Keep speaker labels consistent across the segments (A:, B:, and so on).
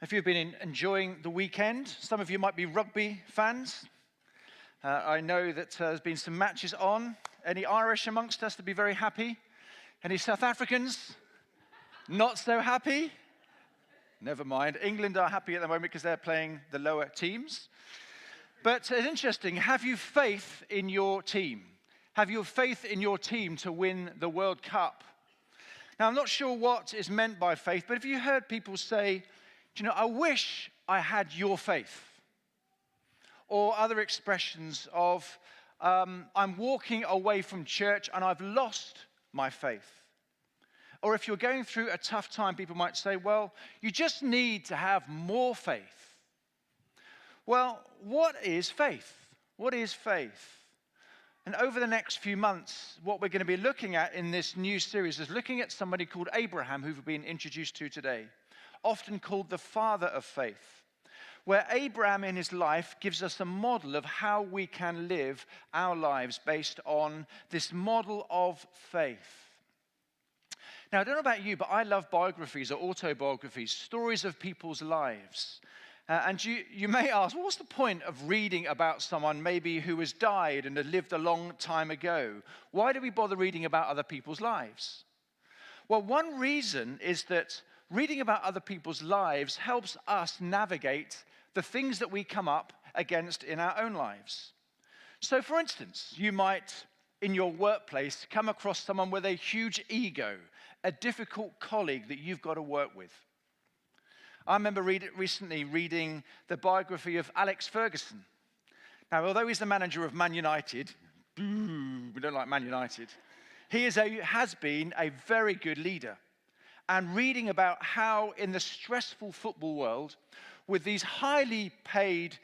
A: If you've been enjoying the weekend, some of you might be rugby fans. I know that there's been some matches on. Any Irish amongst us to be very happy? Any South Africans? Not so happy? Never mind. England are happy at the moment because they're playing the lower teams. But it's interesting. Have you faith in your team? Have you faith in your team to win the World Cup? Now, I'm not sure what is meant by faith, but have you heard people say, do you know, I wish I had your faith? Or other expressions of, I'm walking away from church and I've lost my faith. Or if you're going through a tough time, people might say, well, you just need to have more faith. Well, what is faith? What is faith? And over the next few months, what we're going to be looking at in this new series is looking at somebody called Abraham, who we've been introduced to today, often called the father of faith, where Abraham in his life gives us a model of how we can live our lives based on this model of faith. Now, I don't know about you, but I love biographies or autobiographies, stories of people's lives. And you may ask, well, what's the point of reading about someone maybe who has died and had lived a long time ago? Why do we bother reading about other people's lives? Well, one reason is that reading about other people's lives helps us navigate the things that we come up against in our own lives. So, for instance, you might, in your workplace, come across someone with a huge ego, a difficult colleague that you've got to work with. I remember recently reading the biography of Alex Ferguson. Now, although he's the manager of Man United, we don't like Man United, he has been a very good leader. And reading about how in the stressful football world, with these highly paid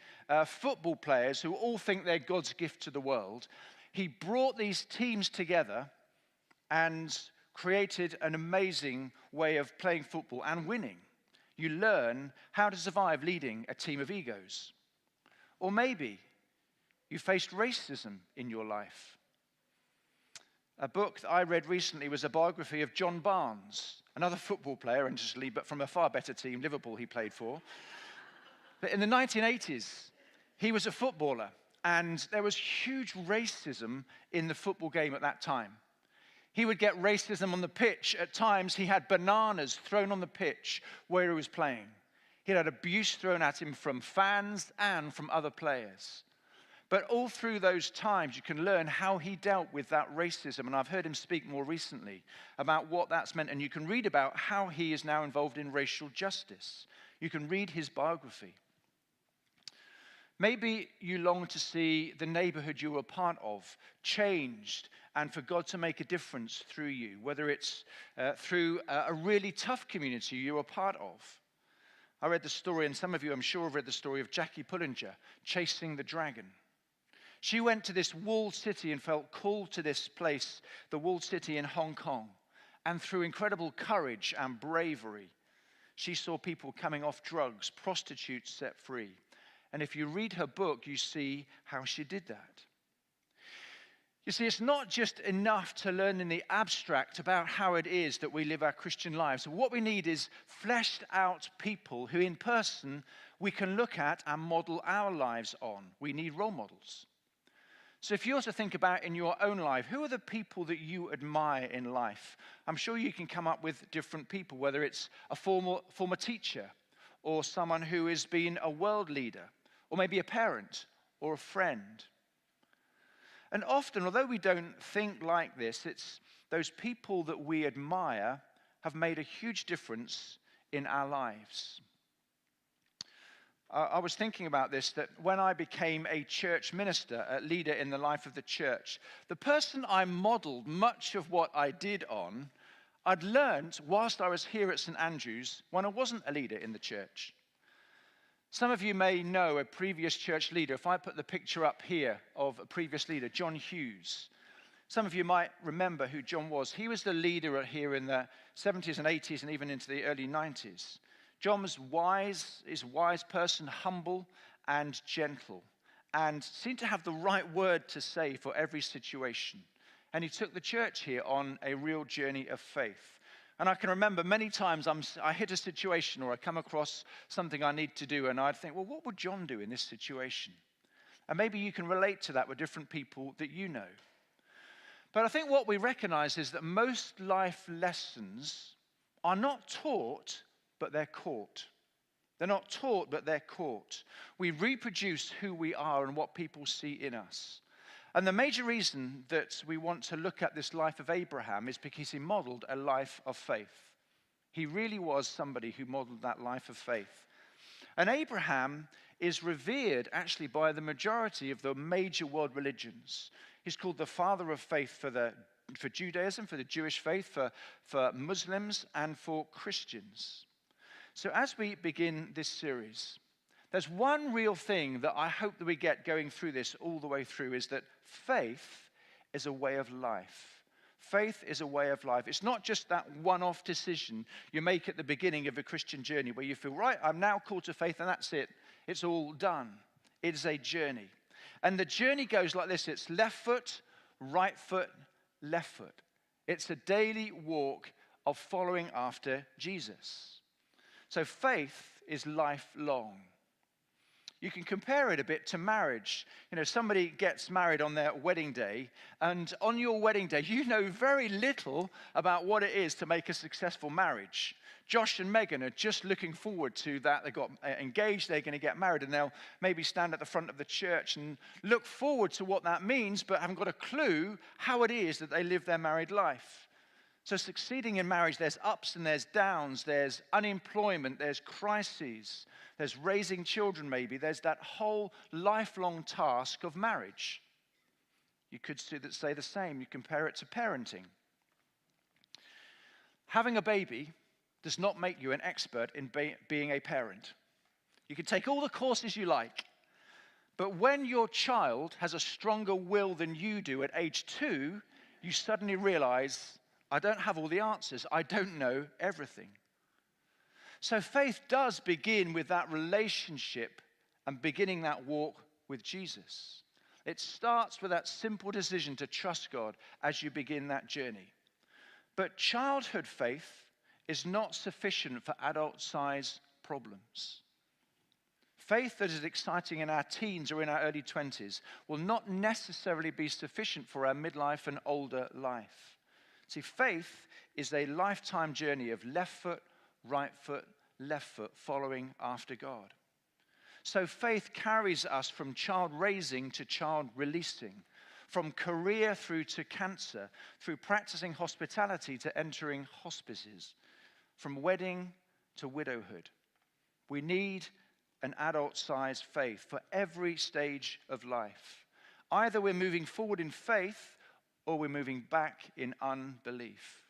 A: football players who all think they're God's gift to the world, he brought these teams together and created an amazing way of playing football and winning. You learn how to survive leading a team of egos. Or maybe you faced racism in your life. A book that I read recently was a biography of John Barnes, another football player, interestingly, but from a far better team, Liverpool, he played for. But in the 1980s, he was a footballer, and there was huge racism in the football game at that time. He would get racism on the pitch. At times, he had bananas thrown on the pitch where he was playing. He had abuse thrown at him from fans and from other players. But all through those times, you can learn how he dealt with that racism. And I've heard him speak more recently about what that's meant. And you can read about how he is now involved in racial justice. You can read his biography. Maybe you long to see the neighborhood you were part of changed and for God to make a difference through you, whether it's through a really tough community you were part of. I read the story, and some of you I'm sure have read the story of Jackie Pullinger chasing the dragon. She went to this walled city and felt called to this place, the walled city in Hong Kong. And through incredible courage and bravery, she saw people coming off drugs, prostitutes set free. And if you read her book, you see how she did that. You see, it's not just enough to learn in the abstract about how it is that we live our Christian lives. What we need is fleshed out people who in person we can look at and model our lives on. We need role models. So if you also think about in your own life, who are the people that you admire in life? I'm sure you can come up with different people, whether it's a former teacher or someone who has been a world leader, or maybe a parent or a friend. And often, although we don't think like this, it's those people that we admire have made a huge difference in our lives. I was thinking about this, that when I became a church minister, a leader in the life of the church, the person I modeled much of what I did on, I'd learned whilst I was here at St. Andrews when I wasn't a leader in the church. Some of you may know a previous church leader. If I put the picture up here of a previous leader, John Hughes. Some of you might remember who John was. He was the leader here in the 70s and 80s and even into the early 90s. John was wise, is a wise person, humble and gentle, and seemed to have the right word to say for every situation. And he took the church here on a real journey of faith. And I can remember many times I hit a situation or I come across something I need to do, and I'd think, well, what would John do in this situation? And maybe you can relate to that with different people that you know. But I think what we recognize is that most life lessons are not taught, but they're caught. They're not taught, but they're caught. We reproduce who we are and what people see in us. And the major reason that we want to look at this life of Abraham is because he modeled a life of faith. He really was somebody who modeled that life of faith. And Abraham is revered actually by the majority of the major world religions. He's called the father of faith for Judaism, for the Jewish faith, for Muslims, and for Christians. So as we begin this series, there's one real thing that I hope that we get going through this all the way through, is that faith is a way of life. Faith is a way of life. It's not just that one-off decision you make at the beginning of a Christian journey where you feel, right, I'm now called to faith and that's it. It's all done. It is a journey. And the journey goes like this. It's left foot, left foot. It's a daily walk of following after Jesus. So faith is lifelong. You can compare it a bit to marriage. You know, somebody gets married on their wedding day, and on your wedding day, you know very little about what it is to make a successful marriage. Josh and Megan are just looking forward to that. They got engaged, they're going to get married, and they'll maybe stand at the front of the church and look forward to what that means, but haven't got a clue how it is that they live their married life. So succeeding in marriage, there's ups and there's downs, there's unemployment, there's crises, there's raising children maybe, there's that whole lifelong task of marriage. You could say the same, you compare it to parenting. Having a baby does not make you an expert in being a parent. You can take all the courses you like, but when your child has a stronger will than you do at age 2, you suddenly realize, I don't have all the answers. I don't know everything. So faith does begin with that relationship and beginning that walk with Jesus. It starts with that simple decision to trust God as you begin that journey. But childhood faith is not sufficient for adult-size problems. Faith that is exciting in our teens or in our early 20s will not necessarily be sufficient for our midlife and older life. See, faith is a lifetime journey of left foot, left foot, following after God. So faith carries us from child raising to child releasing, from career through to cancer, through practicing hospitality to entering hospices, from wedding to widowhood. We need an adult-sized faith for every stage of life. Either we're moving forward in faith or we're moving back in unbelief.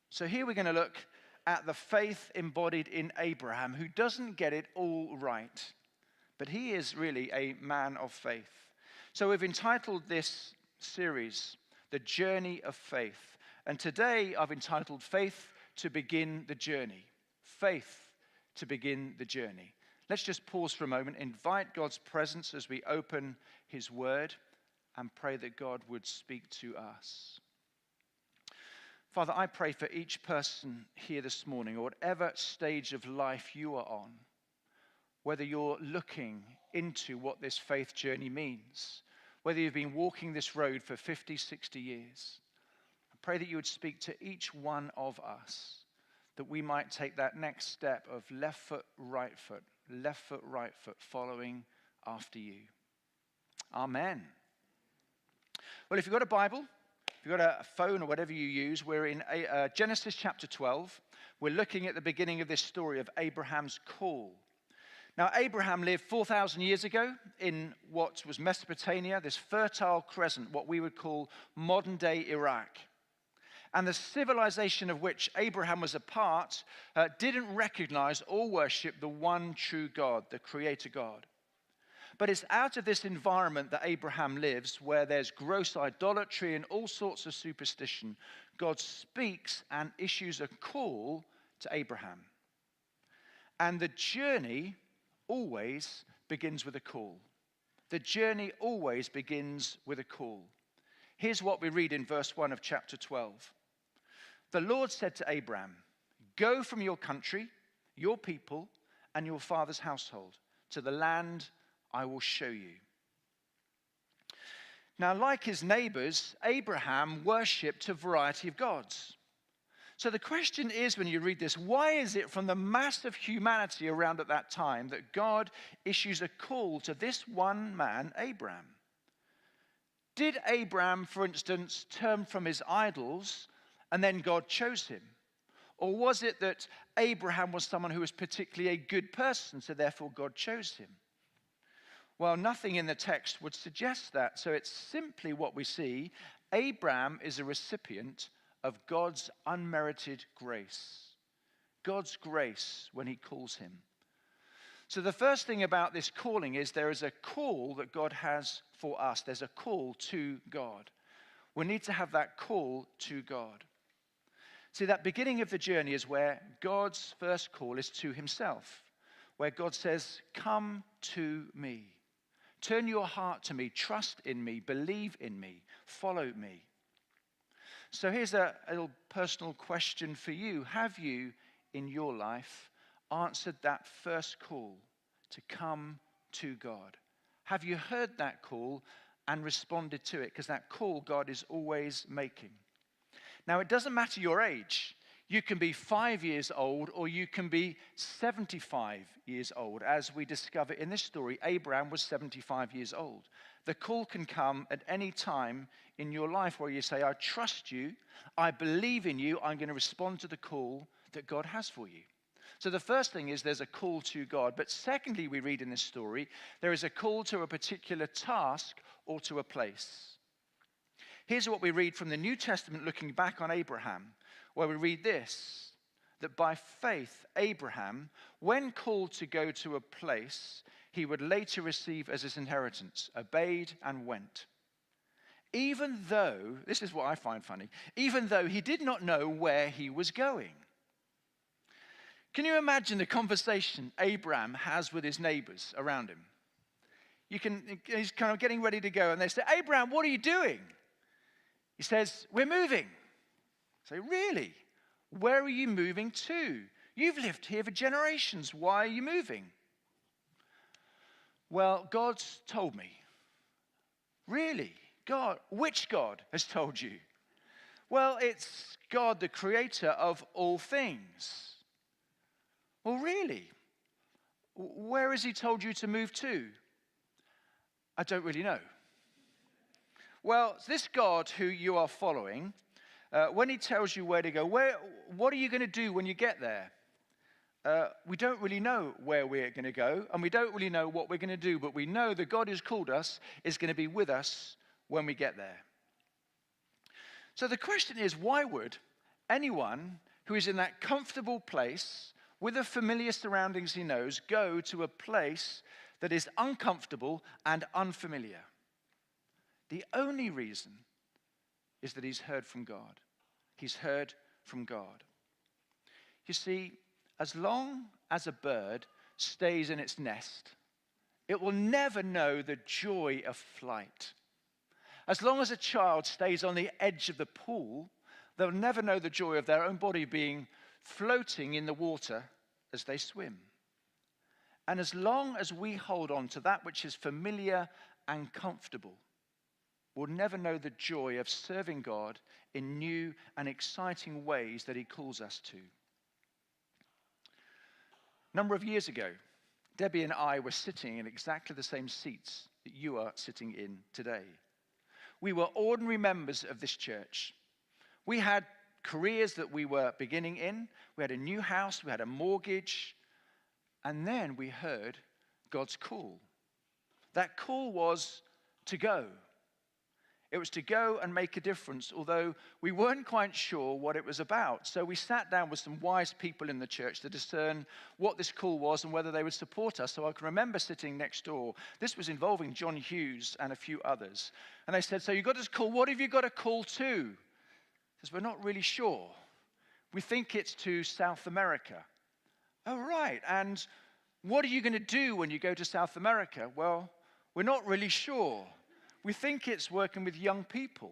A: So here we're going to look at the faith embodied in Abraham, who doesn't get it all right, but he is really a man of faith. So we've entitled this series, The Journey of Faith. And today I've entitled Faith to Begin the Journey. Faith to begin the journey. Let's just pause for a moment, invite God's presence as we open his word, and pray that God would speak to us. Father, I pray for each person here this morning, or whatever stage of life you are on, whether you're looking into what this faith journey means, whether you've been walking this road for 50, 60 years, I pray that you would speak to each one of us, that we might take that next step of left foot, right foot, following after you. Amen. Well, if you've got a Bible, if you've got a phone or whatever you use, we're in Genesis chapter 12. We're looking at the beginning of this story of Abraham's call. Now, Abraham lived 4,000 years ago in what was Mesopotamia, this fertile crescent, what we would call modern-day Iraq. And the civilization of which Abraham was a part didn't recognize or worship the one true God, the Creator God. But it's out of this environment that Abraham lives, where there's gross idolatry and all sorts of superstition. God speaks and issues a call to Abraham. And the journey always begins with a call. The journey always begins with a call. Here's what we read in verse 1 of chapter 12. The Lord said to Abraham, go from your country, your people, and your father's household to the land I will show you. Now, like his neighbors, Abraham worshipped a variety of gods. So the question is, when you read this, why is it from the mass of humanity around at that time that God issues a call to this one man, Abraham? Did Abraham, for instance, turn from his idols and then God chose him? Or was it that Abraham was someone who was particularly a good person, so therefore God chose him? Well, nothing in the text would suggest that. So it's simply what we see. Abraham is a recipient of God's unmerited grace. God's grace when he calls him. So the first thing about this calling is there is a call that God has for us. There's a call to God. We need to have that call to God. See, that beginning of the journey is where God's first call is to himself, where God says, come to me. Turn your heart to me, trust in me, believe in me, follow me. So here's a little personal question for you. Have you, in your life, answered that first call to come to God? Have you heard that call and responded to it? Because that call God is always making. Now, it doesn't matter your age. You can be 5 years old or you can be 75 years old. As we discover in this story, Abraham was 75 years old. The call can come at any time in your life where you say, I trust you, I believe in you, I'm going to respond to the call that God has for you. So the first thing is there's a call to God. But secondly, we read in this story, there is a call to a particular task or to a place. Here's what we read from the New Testament looking back on Abraham, where we read this, that by faith, Abraham, when called to go to a place he would later receive as his inheritance, obeyed and went. Even though, this is what I find funny, even though he did not know where he was going. Can you imagine the conversation Abraham has with his neighbors around him? He's kind of getting ready to go, and they say, Abraham, what are you doing? He says, we're moving. Say, really? Where are you moving to? You've lived here for generations. Why are you moving? Well, God's told me. Really? God? Which God has told you? Well, it's God, the creator of all things. Well, really? Where has he told you to move to? I don't really know. Well, this God who you are following, when he tells you where to go, what are you going to do when you get there? We don't really know where we're going to go, and we don't really know what we're going to do, but we know that God who's called us is going to be with us when we get there. So the question is, why would anyone who is in that comfortable place with the familiar surroundings he knows go to a place that is uncomfortable and unfamiliar? The only reason is that he's heard from God. He's heard from God. You see, as long as a bird stays in its nest, it will never know the joy of flight. As long as a child stays on the edge of the pool, they'll never know the joy of their own body being floating in the water as they swim. And as long as we hold on to that which is familiar and comfortable, we'll never know the joy of serving God in new and exciting ways that he calls us to. A number of years ago, Debbie and I were sitting in exactly the same seats that you are sitting in today. We were ordinary members of this church. We had careers that we were beginning in. We had a new house. We had a mortgage. And then we heard God's call. That call was to go. It was to go and make a difference, although we weren't quite sure what it was about. So we sat down with some wise people in the church to discern what this call was and whether they would support us. So I can remember sitting next door. This was involving John Hughes and a few others. And they said, so you got this call. What have you got a call to? Because we're not really sure. We think it's to South America. Oh, right. And what are you going to do when you go to South America? Well, we're not really sure. We think it's working with young people.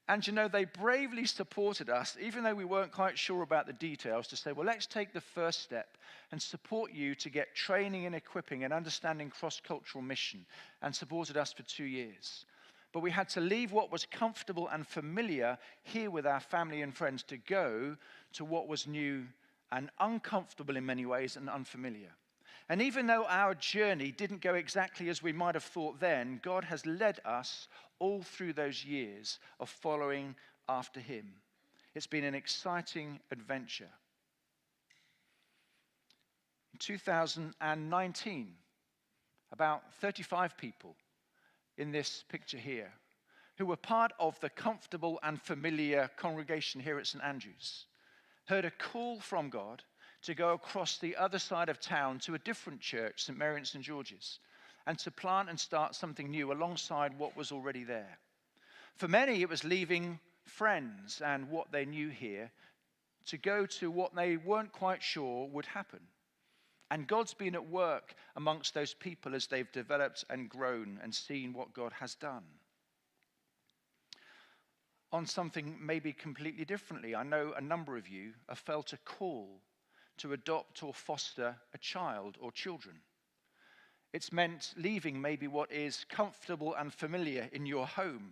A: And you know, they bravely supported us, even though we weren't quite sure about the details, to say, well, let's take the first step and support you to get training and equipping and understanding cross-cultural mission, and supported us for 2 years. But we had to leave what was comfortable and familiar here with our family and friends to go to what was new and uncomfortable in many ways and unfamiliar. And even though our journey didn't go exactly as we might have thought then, God has led us all through those years of following after him. It's been an exciting adventure. In 2019, about 35 people in this picture here, who were part of the comfortable and familiar congregation here at St. Andrew's, heard a call from God to go across the other side of town to a different church, St. Mary and St. George's, and to plant and start something new alongside what was already there. For many, it was leaving friends and what they knew here to go to what they weren't quite sure would happen. And God's been at work amongst those people as they've developed and grown and seen what God has done. On something maybe completely differently, I know a number of you have felt a call to adopt or foster a child or children. It's meant leaving maybe what is comfortable and familiar in your home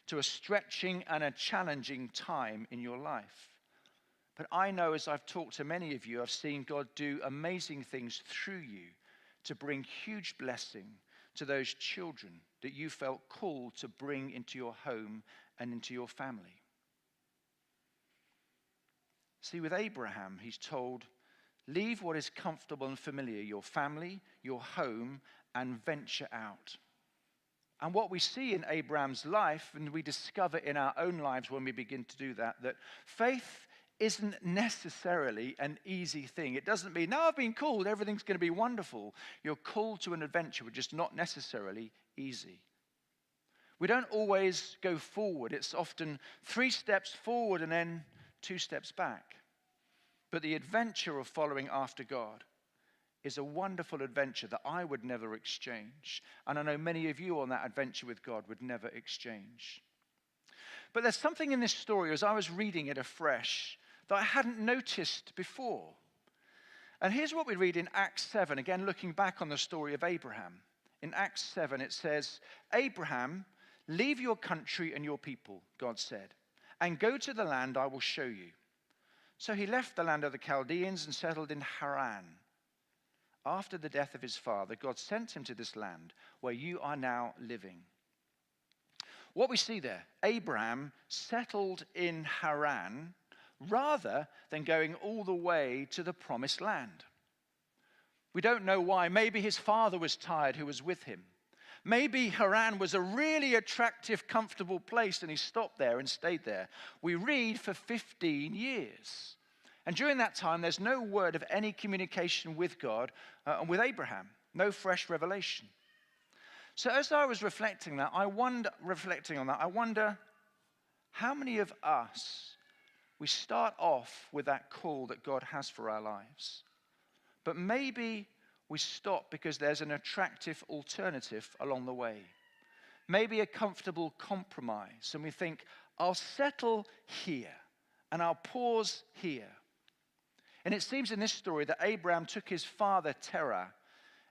A: to a stretching and a challenging time in your life. But I know, as I've talked to many of you, I've seen God do amazing things through you to bring huge blessing to those children that you felt called to bring into your home and into your family. See, with Abraham, he's told, leave what is comfortable and familiar, your family, your home, and venture out. And what we see in Abraham's life, and we discover in our own lives when we begin to do that, that faith isn't necessarily an easy thing. It doesn't mean, no, I've been called, everything's going to be wonderful. You're called to an adventure, which is not necessarily easy. We don't always go forward. It's often 3 steps forward and then 2 steps back. But the adventure of following after God is a wonderful adventure that I would never exchange. And I know many of you on that adventure with God would never exchange. But there's something in this story, as I was reading it afresh, that I hadn't noticed before. And here's what we read in Acts 7, again looking back on the story of Abraham. In Acts 7 it says, Abraham, leave your country and your people, God said, and go to the land I will show you. So he left the land of the Chaldeans and settled in Haran. After the death of his father, God sent him to this land where you are now living. What we see there, Abraham settled in Haran rather than going all the way to the promised land. We don't know why. Maybe his father was tired who was with him. Maybe Haran was a really attractive, comfortable place and he stopped there and stayed there. We read for 15 years. And during that time, there's no word of any communication with God and with Abraham. No fresh revelation. So as I was reflecting on that, I wonder how many of us, we start off with that call that God has for our lives. But maybe we stop because there's an attractive alternative along the way. Maybe a comfortable compromise. And we think, I'll settle here and I'll pause here. And it seems in this story that Abraham took his father Terah,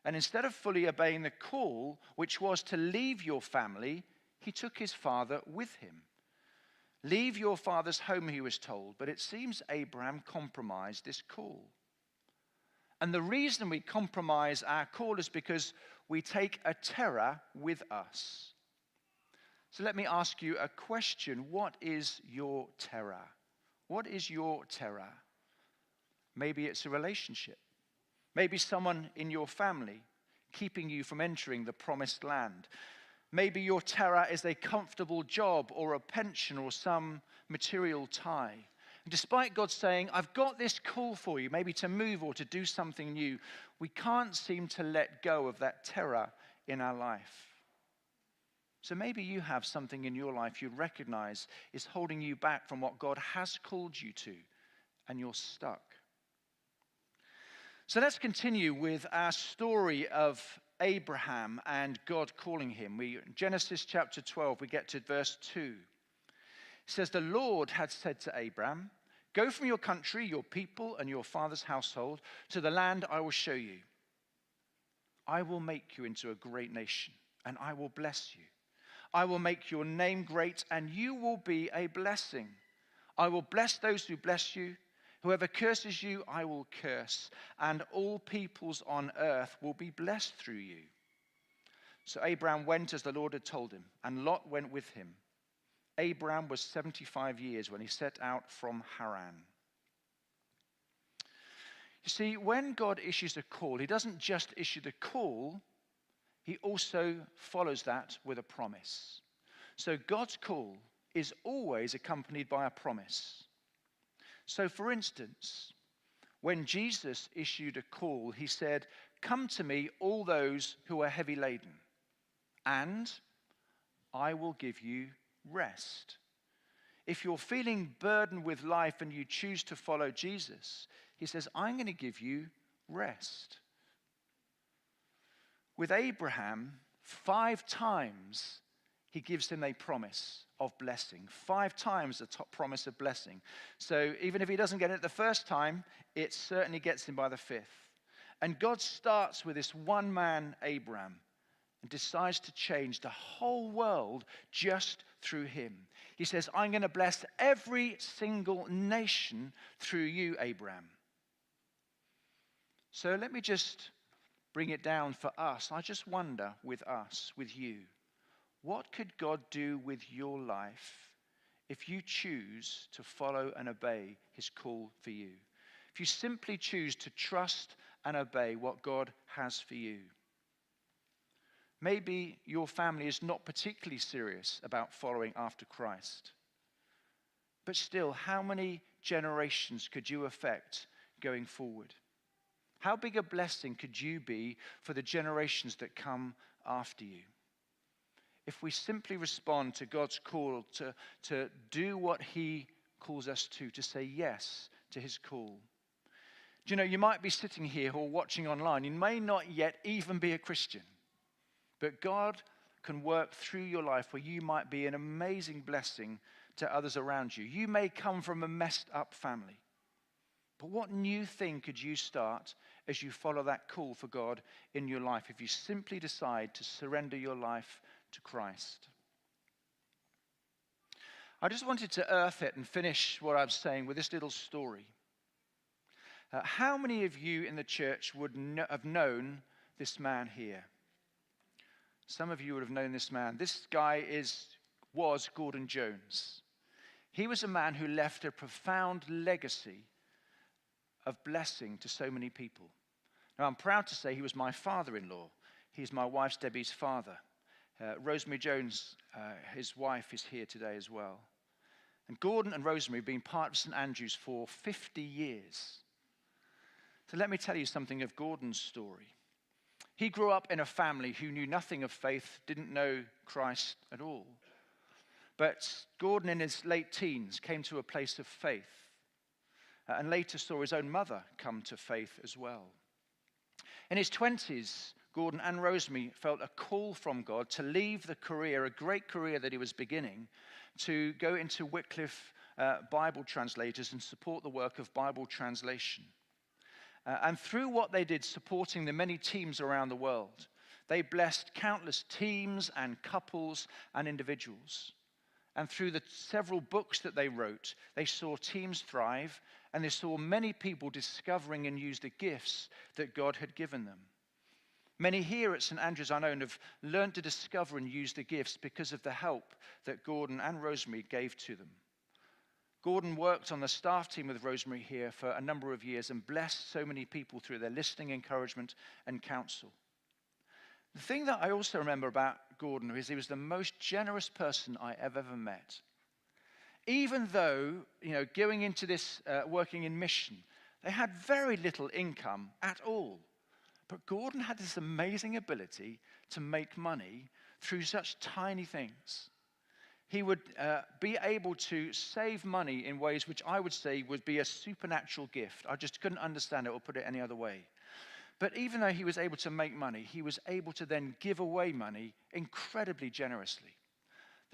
A: and instead of fully obeying the call, which was to leave your family, he took his father with him. Leave your father's home, he was told, but it seems Abraham compromised this call. And the reason we compromise our call is because we take a Terah with us. So let me ask you a question. What is your Terah? What is your Terah? Maybe it's a relationship. Maybe someone in your family keeping you from entering the promised land. Maybe your Terah is a comfortable job or a pension or some material tie. And despite God saying, I've got this call for you, maybe to move or to do something new, we can't seem to let go of that Terah in our life. So maybe you have something in your life you recognize is holding you back from what God has called you to, and you're stuck. So let's continue with our story of Abraham and God calling him. Genesis chapter 12, we get to verse 2. It says, the Lord had said to Abram, go from your country, your people, and your father's household to the land I will show you. I will make you into a great nation, and I will bless you. I will make your name great, and you will be a blessing. I will bless those who bless you. Whoever curses you, I will curse, and all peoples on earth will be blessed through you. So Abraham went as the Lord had told him, and Lot went with him. Abraham was 75 years when he set out from Haran. You see, when God issues a call, he doesn't just issue the call, he also follows that with a promise. So God's call is always accompanied by a promise. So for instance, when Jesus issued a call, he said, come to me, all those who are heavy laden, and I will give you rest. If you're feeling burdened with life and you choose to follow Jesus, he says, I'm going to give you rest. With Abraham, 5 times he gives him a promise of blessing. 5 times the top promise of blessing. So even if he doesn't get it the first time, it certainly gets him by the 5th. And God starts with this one man, Abraham, and decides to change the whole world just through him. He says, I'm going to bless every single nation through you, Abraham. So let me just bring it down for us. I just wonder with us, with you, what could God do with your life if you choose to follow and obey his call for you? If you simply choose to trust and obey what God has for you. Maybe your family is not particularly serious about following after Christ. But still, how many generations could you affect going forward? How big a blessing could you be for the generations that come after you? If we simply respond to God's call to do what he calls us to say yes to his call. Do you know, you might be sitting here or watching online. You may not yet even be a Christian. But God can work through your life where you might be an amazing blessing to others around you. You may come from a messed up family. But what new thing could you start as you follow that call for God in your life if you simply decide to surrender your life to Christ? I just wanted to earth it and finish what I'm saying with this little story. How many of you in the church would have known this man here? Some of you would have known this man. This guy was Gordon Jones. He was a man who left a profound legacy of blessing to so many people. Now, I'm proud to say he was my father-in-law. He's my wife's Debbie's father. Rosemary Jones, his wife, is here today as well. And Gordon and Rosemary have been part of St. Andrew's for 50 years. So let me tell you something of Gordon's story. He grew up in a family who knew nothing of faith, didn't know Christ at all. But Gordon, in his late teens, came to a place of faith and later saw his own mother come to faith as well. In his 20s, Gordon and Rosemary felt a call from God to leave the career, a great career that he was beginning, to go into Wycliffe Bible translators and support the work of Bible translation. And through what they did, supporting the many teams around the world, they blessed countless teams and couples and individuals. And through the several books that they wrote, they saw teams thrive, and they saw many people discovering and use the gifts that God had given them. Many here at St. Andrew's, I know, have learned to discover and use the gifts because of the help that Gordon and Rosemary gave to them. Gordon worked on the staff team with Rosemary here for a number of years and blessed so many people through their listening, encouragement, and counsel. The thing that I also remember about Gordon is he was the most generous person I have ever met. Even though, going into this working in mission, they had very little income at all. But Gordon had this amazing ability to make money through such tiny things. He would be able to save money in ways which I would say would be a supernatural gift. I just couldn't understand it or put it any other way. But even though he was able to make money, he was able to then give away money incredibly generously.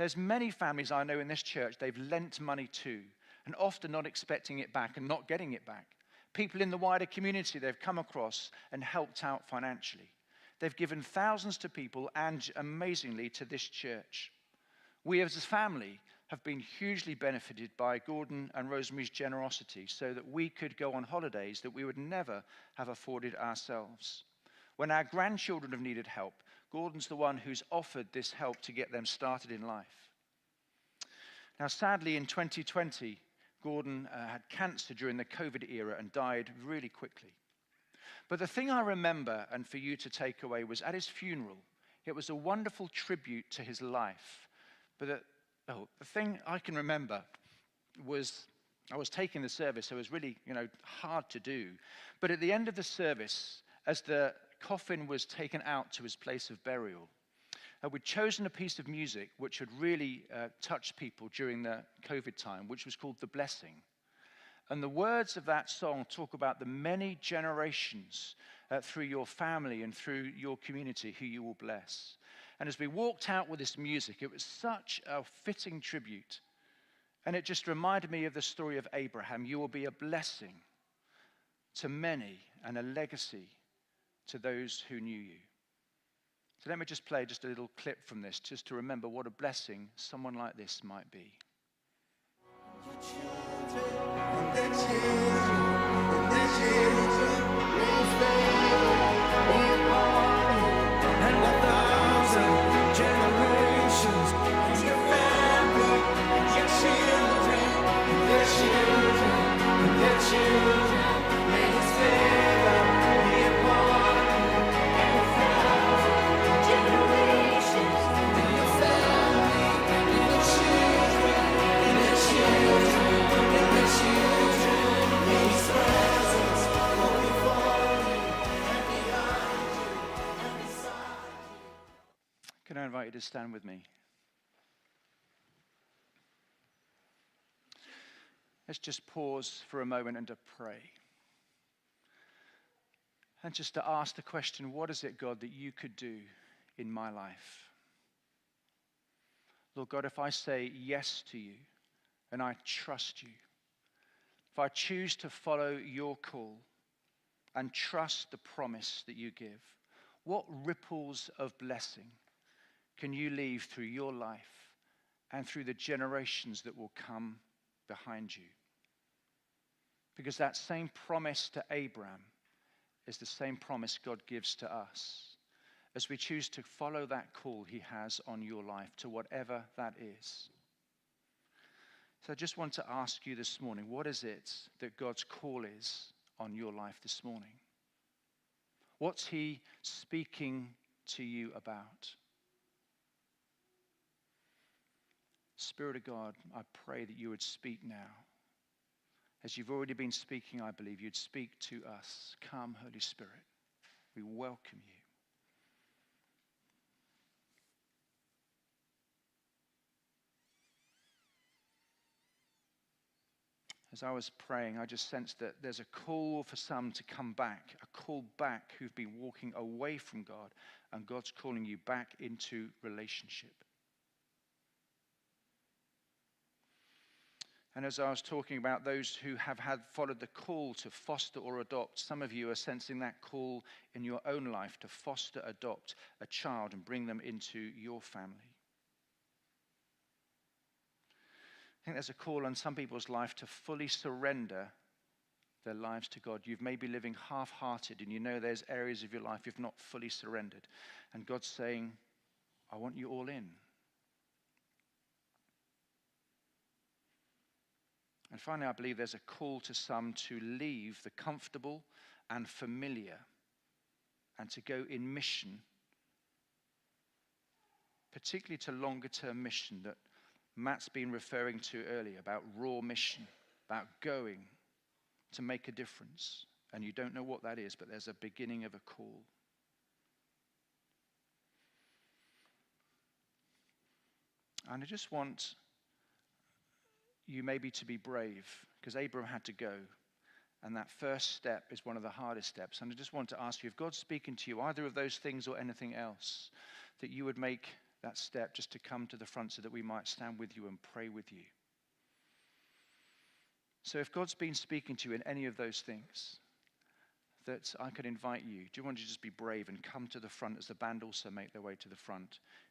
A: There's many families I know in this church they've lent money to, and often not expecting it back and not getting it back. People in the wider community they've come across and helped out financially. They've given thousands to people and, amazingly, to this church. We as a family have been hugely benefited by Gordon and Rosemary's generosity so that we could go on holidays that we would never have afforded ourselves. When our grandchildren have needed help, Gordon's the one who's offered this help to get them started in life. Now, sadly, in 2020, Gordon had cancer during the COVID era and died really quickly. But the thing I remember, and for you to take away, was at his funeral, it was a wonderful tribute to his life. But the thing I can remember was I was taking the service, so it was really, hard to do. But at the end of the service, as the coffin was taken out to his place of burial, we'd chosen a piece of music which had really touched people during the COVID time, which was called The Blessing. And the words of that song talk about the many generations through your family and through your community who you will bless. And as we walked out with this music, it was such a fitting tribute. And it just reminded me of the story of Abraham. You will be a blessing to many and a legacy to those who knew you. So let me just play just a little clip from this, just to remember what a blessing someone like this might be.
B: Your children and their children and their children will be born, and 1,000 generations in your family, and your children and their children and their children. May His favor be upon you, and 1,000 generations in your family, and your children and their children and their children. May His presence go before you and behind you and beside you.
A: Can I invite you to stand with me? Let's just pause for a moment and to pray. And just to ask the question, what is it, God, that you could do in my life? Lord God, if I say yes to you and I trust you, if I choose to follow your call and trust the promise that you give, what ripples of blessing can you leave through your life and through the generations that will come behind you? Because that same promise to Abraham is the same promise God gives to us as we choose to follow that call he has on your life, to whatever that is. So I just want to ask you this morning, what is it that God's call is on your life this morning? What's he speaking to you about? Spirit of God, I pray that you would speak now. As you've already been speaking, I believe you'd speak to us. Come, Holy Spirit. We welcome you. As I was praying, I just sensed that there's a call for some to come back, a call back who've been walking away from God, and God's calling you back into relationship. And as I was talking about those who have followed the call to foster or adopt, some of you are sensing that call in your own life to foster, adopt a child and bring them into your family. I think there's a call on some people's life to fully surrender their lives to God. You may be living half-hearted, and you know there's areas of your life you've not fully surrendered. And God's saying, I want you all in. And finally, I believe there's a call to some to leave the comfortable and familiar and to go in mission, particularly to longer-term mission that Matt's been referring to earlier, about raw mission, about going to make a difference. And you don't know what that is, but there's a beginning of a call. And I just want you maybe to be brave, because Abraham had to go. And that first step is one of the hardest steps. And I just want to ask you, if God's speaking to you, either of those things or anything else, that you would make that step just to come to the front so that we might stand with you and pray with you. So if God's been speaking to you in any of those things, that I could invite you, do you want to just be brave and come to the front as the band also make their way to the front?